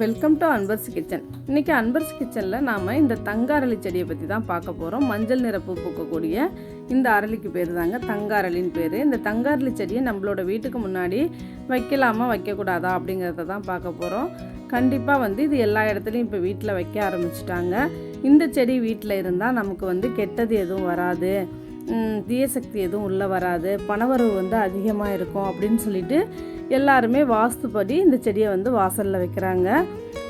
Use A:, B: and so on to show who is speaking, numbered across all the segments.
A: Welcome to அன்பர்சி kitchen. இன்றைக்கி அன்பர்சி கிச்சனில் நாம் இந்த தங்க அரளி செடியை பற்றி தான் பார்க்க போகிறோம். மஞ்சள் நிற பூ பூக்கக்கூடிய இந்த அரளிக்கு பேர் தாங்க தங்க அரளின்னு பேர். இந்த தங்க அரளி செடியை நம்மளோட வீட்டுக்கு முன்னாடி வைக்கலாமா வைக்கக்கூடாதா அப்படிங்கிறத தான் பார்க்க போகிறோம். கண்டிப்பாக இது எல்லா இடத்துலையும் இப்போ வீட்டில் வைக்க ஆரம்பிச்சிட்டாங்க. இந்த செடி வீட்டில் இருந்தால் நமக்கு கெட்டது எதுவும் வராது, தீய சக்தி எதுவும் உள்ளே வராது, பணவரவு அதிகமாக இருக்கும் அப்படின்னு சொல்லிட்டு எல்லாருமே வாஸ்துப்படி இந்த செடியை வாசலில் வைக்கிறாங்க.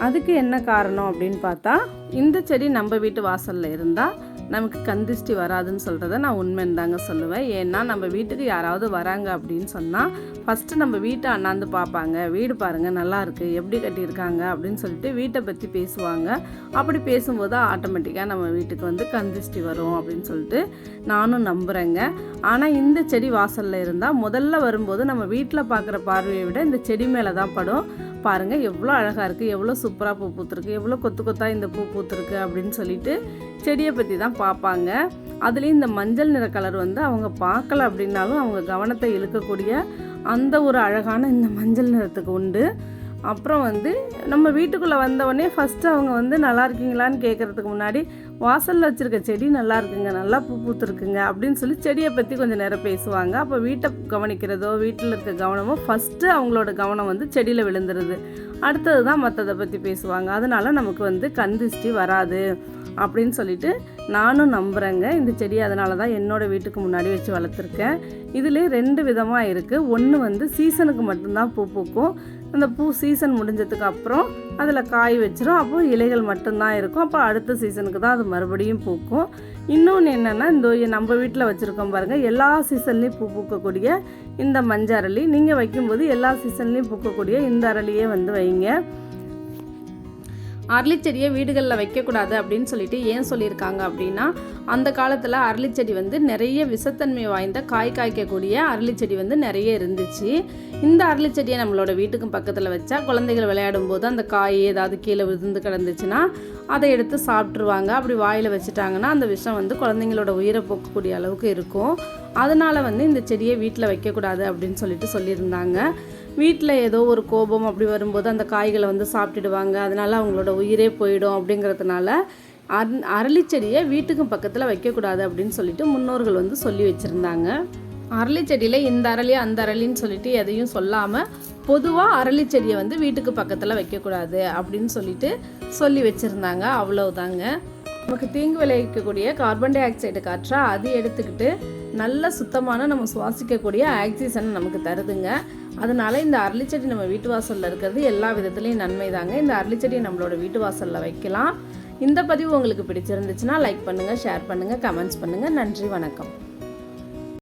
A: அதுக்கு என்ன காரணம் அப்படின்னு பார்த்தா, இந்த செடி நம்ம வீட்டு வாசலில் இருந்தால் நமக்கு கந்திஷ்டி வராதுன்னு சொல்கிறத நான் உண்மைன்னு தாங்க சொல்லுவேன். ஏன்னா நம்ம வீட்டுக்கு யாராவது வராங்க அப்படின்னு சொன்னால் ஃபஸ்ட்டு நம்ம வீட்டை அண்ணாந்து பார்ப்பாங்க. வீடு பாருங்கள் நல்லா இருக்குது, எப்படி கட்டியிருக்காங்க அப்படின்னு சொல்லிட்டு வீட்டை பற்றி பேசுவாங்க. அப்படி பேசும்போது ஆட்டோமேட்டிக்காக நம்ம வீட்டுக்கு கந்திஷ்டி வரும் அப்படின்னு சொல்லிட்டு நானும் நம்புகிறேங்க. ஆனால் இந்த செடி வாசலில் இருந்தால் முதல்ல வரும்போது நம்ம வீட்டில் பார்க்குற பார்வையை விட இந்த செடி மேலே தான் படும். பாருங்கள் எவ்வளோ அழகாக இருக்குது, எவ்வளோ சூப்பராக பூ பூத்துருக்கு, எவ்வளோ கொத்து கொத்தாக இந்த பூ பூத்துருக்கு அப்படின்னு சொல்லிட்டு செடியை பற்றி தான் பார்ப்பாங்க. அதுலேயும் இந்த மஞ்சள் நிற கலர் அவங்க பார்க்கல அப்படின்னாலும் அவங்க கவனத்தை இழுக்கக்கூடிய அந்த ஒரு அழகான இந்த மஞ்சள் நிறத்துக்கு உண்டு. அப்புறம் நம்ம வீட்டுக்குள்ளே வந்தவொடனே ஃபஸ்ட்டு அவங்க நல்லா இருக்கீங்களான்னு கேட்குறதுக்கு முன்னாடி வாசலில் வச்சுருக்க செடி நல்லா இருக்குங்க, நல்லா பூ பூத்துருக்குங்க அப்படின்னு சொல்லி செடியை பற்றி கொஞ்சம் நேரம் பேசுவாங்க. அப்போ வீட்டை கவனிக்கிறதோ வீட்டில் இருக்க கவனமோ ஃபஸ்ட்டு அவங்களோட கவனம் செடியில் விழுந்துருது. அடுத்தது தான் மற்றதை பற்றி பேசுவாங்க. அதனால் நமக்கு கந்திஷ்டி வராது அப்படின்னு சொல்லிட்டு நானும் நம்புகிறேங்க. இந்த செடியை அதனால தான் என்னோடய வீட்டுக்கு முன்னாடி வச்சு வளர்த்துருக்கேன். இதிலே 2 விதமாக இருக்குது. ஒன்று சீசனுக்கு மட்டும்தான் பூ பூக்கும். அந்த பூ சீசன் முடிஞ்சதுக்கு அப்புறம் அதில் காய் வச்சிரும். அப்போ இலைகள் மட்டும்தான் இருக்கும். அப்போ அடுத்த சீசனுக்கு தான் அது மறுபடியும் பூக்கும். இன்னொன்று என்னென்னா, இந்த நம்ம வீட்டில் வச்சுருக்கோம் பாருங்கள், எல்லா சீசன்லேயும் பூ பூக்கக்கூடிய இந்த மஞ்சள் அரளி. நீங்கள் வைக்கும்போது எல்லா சீசன்லேயும் பூக்கக்கூடிய இந்த அரளியே வைங்க. அரளி செடியை வீடுகளில் வைக்கக்கூடாது அப்படின்னு சொல்லிட்டு ஏன் சொல்லியிருக்காங்க அப்படின்னா, அந்த காலத்தில் அரளி செடி நிறைய விஷத்தன்மை வாய்ந்த காய் காய்க்கக்கூடிய அரளி செடி நிறைய இருந்துச்சு. இந்த அரளி செடியை நம்மளோட வீட்டுக்கு பக்கத்தில் வச்சா குழந்தைகள் விளையாடும் போது அந்த காய் ஏதாவது கீழே விழுந்து கிடந்துச்சுன்னா அதை எடுத்து சாப்பிட்ருவாங்க. அப்படி வாயில் வச்சுட்டாங்கன்னா அந்த விஷம் குழந்தைங்களோட உயிரை போக்கக்கூடிய அளவுக்கு இருக்கும். அதனால் இந்த செடியை வீட்டில் வைக்கக்கூடாது அப்படின்னு சொல்லிட்டு சொல்லியிருந்தாங்க. வீட்டில் ஏதோ ஒரு கோபம் அப்படி வரும்போது அந்த காய்களை சாப்பிட்டுடுவாங்க, அதனால் அவங்களோட உயிரே போயிடும். அப்படிங்கிறதுனால அரளி செடியை வீட்டுக்கு பக்கத்தில் வைக்கக்கூடாது அப்படின்னு சொல்லிட்டு முன்னோர்கள் சொல்லி வச்சுருந்தாங்க. அரளி செடியில் இந்த அரளி அந்த அரளின்னு சொல்லிட்டு எதையும் சொல்லாமல் பொதுவாக அரளி செடியை வீட்டுக்கு பக்கத்தில் வைக்கக்கூடாது அப்படின்னு சொல்லிட்டு சொல்லி வச்சுருந்தாங்க. அவ்வளவுதாங்க. நமக்கு தீங்கு விளைவிக்கக்கூடிய கார்பன் டை ஆக்சைடு காற்றை அது எடுத்துக்கிட்டு நல்ல சுத்தமான நம்ம சுவாசிக்கக்கூடிய ஆக்சிஜன் நமக்கு தருதுங்க. அதனால் இந்த அரளி செடி நம்ம வீட்டு வாசலில் இருக்கிறது எல்லா விதத்துலேயும் நன்மை தாங்க. இந்த அரளி செடியை நம்மளோட வீட்டு வாசலில் வைக்கலாம். இந்த பதிவு உங்களுக்கு பிடிச்சிருந்துச்சுன்னா லைக் பண்ணுங்கள், ஷேர் பண்ணுங்கள், கமெண்ட்ஸ் பண்ணுங்கள். நன்றி, வணக்கம்.